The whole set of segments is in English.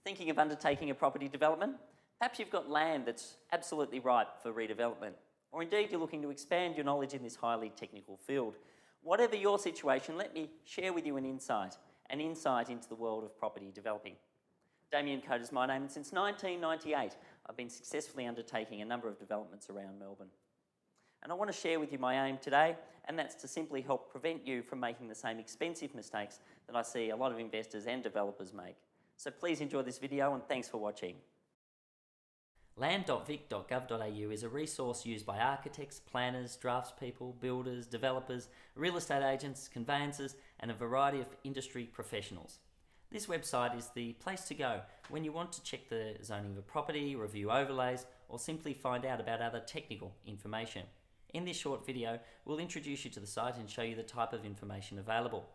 Thinking of undertaking a property development? Perhaps you've got land that's absolutely ripe for redevelopment, or indeed you're looking to expand your knowledge in this highly technical field. Whatever your situation, let me share with you an insight into the world of property developing. Damien Coate is my name, and since 1998 I've been successfully undertaking a number of developments around Melbourne. And I want to share with you my aim today, and that's to simply help prevent you from making the same expensive mistakes that I see a lot of investors and developers make. So please enjoy this video, and thanks for watching. Land.vic.gov.au is a resource used by architects, planners, draftspeople, builders, developers, real estate agents, conveyancers, and a variety of industry professionals. This website is the place to go when you want to check the zoning of a property, review overlays, or simply find out about other technical information. In this short video, we'll introduce you to the site and show you the type of information available.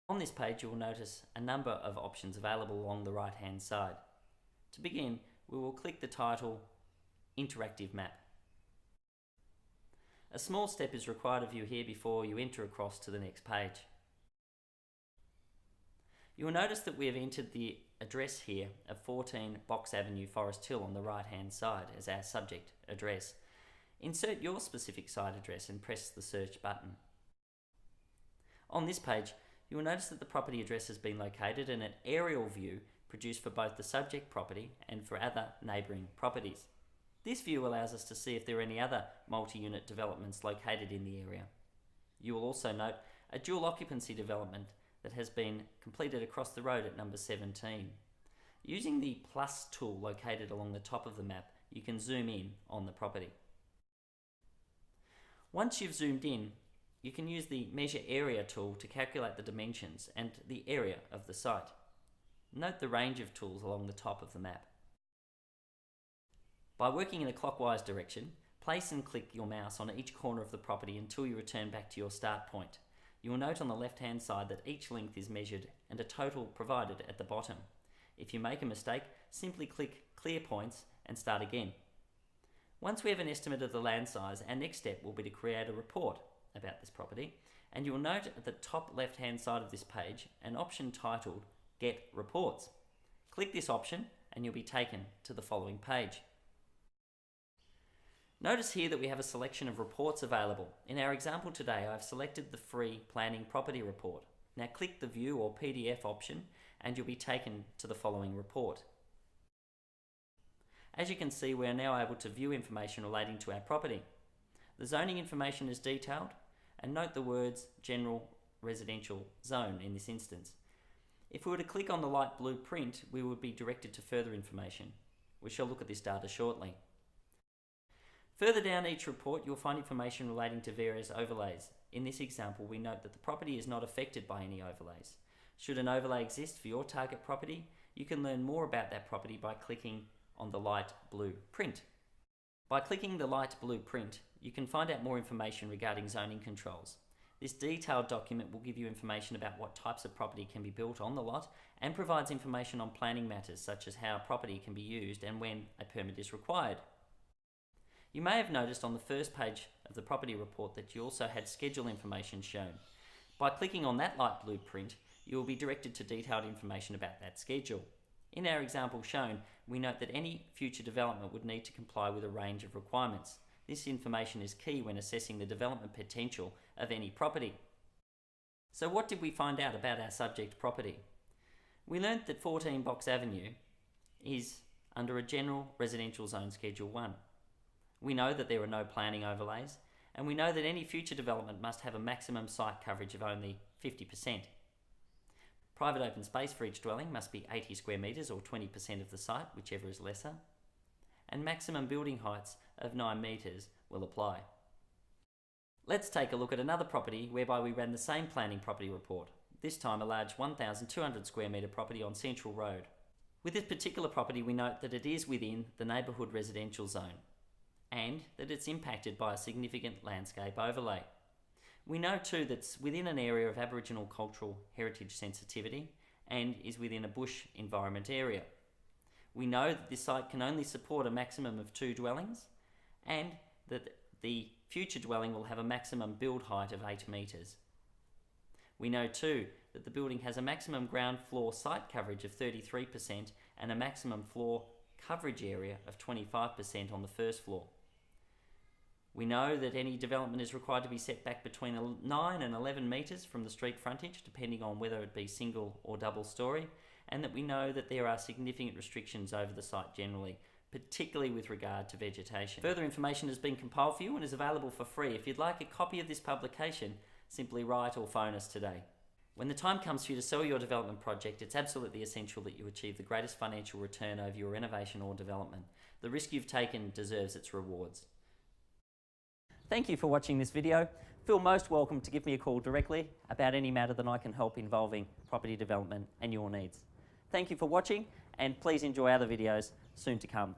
On this page, you will notice a number of options available along the right-hand side. To begin, we will click the title Interactive Map. A small step is required of you here before you enter across to the next page. You will notice that we have entered the address here of 14 Box Avenue, Forest Hill on the right-hand side as our subject address. Insert your specific site address and press the search button. On this page, you will notice that the property address has been located and an aerial view produced for both the subject property and for other neighbouring properties. This view allows us to see if there are any other multi-unit developments located in the area. You will also note a dual occupancy development that has been completed across the road at number 17. Using the plus tool located along the top of the map, you can zoom in on the property. Once you've zoomed in, you can use the Measure Area tool to calculate the dimensions and the area of the site. Note the range of tools along the top of the map. By working in a clockwise direction, place and click your mouse on each corner of the property until you return back to your start point. You will note on the left-hand side that each length is measured and a total provided at the bottom. If you make a mistake, simply click Clear Points and start again. Once we have an estimate of the land size, our next step will be to create a report about this property, and you will note at the top left-hand side of this page an option titled Get Reports. Click this option and you'll be taken to the following page. Notice here that we have a selection of reports available. In our example today, I've selected the free planning property report. Now click the View or PDF option and you'll be taken to the following report. As you can see, we are now able to view information relating to our property. The zoning information is detailed, and note the words General Residential Zone in this instance. If we were to click on the light blue print, we would be directed to further information. We shall look at this data shortly. Further down each report, you'll find information relating to various overlays. In this example, we note that the property is not affected by any overlays. Should an overlay exist for your target property, you can learn more about that property by clicking on the light blue print. By clicking the light blue print, you can find out more information regarding zoning controls. This detailed document will give you information about what types of property can be built on the lot and provides information on planning matters such as how a property can be used and when a permit is required. You may have noticed on the first page of the property report that you also had schedule information shown. By clicking on that light blue print, you will be directed to detailed information about that schedule. In our example shown, we note that any future development would need to comply with a range of requirements. This information is key when assessing the development potential of any property. So what did we find out about our subject property? We learnt that 14 Box Avenue is under a General Residential Zone Schedule 1. We know that there are no planning overlays, and we know that any future development must have a maximum site coverage of only 50%. Private open space for each dwelling must be 80 square metres or 20% of the site, whichever is lesser, and maximum building heights of 9 metres will apply. Let's take a look at another property whereby we ran the same planning property report, this time a large 1,200 square metre property on Central Road. With this particular property, we note that it is within the neighbourhood residential zone and that it's impacted by a significant landscape overlay. We know too that it's within an area of Aboriginal cultural heritage sensitivity and is within a bush environment area. We know that this site can only support a maximum of 2 dwellings and that the future dwelling will have a maximum build height of 8 metres. We know too that the building has a maximum ground floor site coverage of 33% and a maximum floor coverage area of 25% on the first floor. We know that any development is required to be set back between 9 and 11 metres from the street frontage, depending on whether it be single or double storey, and that we know that there are significant restrictions over the site generally, particularly with regard to vegetation. Further information has been compiled for you and is available for free. If you'd like a copy of this publication, simply write or phone us today. When the time comes for you to sell your development project, it's absolutely essential that you achieve the greatest financial return over your renovation or development. The risk you've taken deserves its rewards. Thank you for watching this video. Feel most welcome to give me a call directly about any matter that I can help involving property development and your needs. Thank you for watching, and please enjoy other videos soon to come.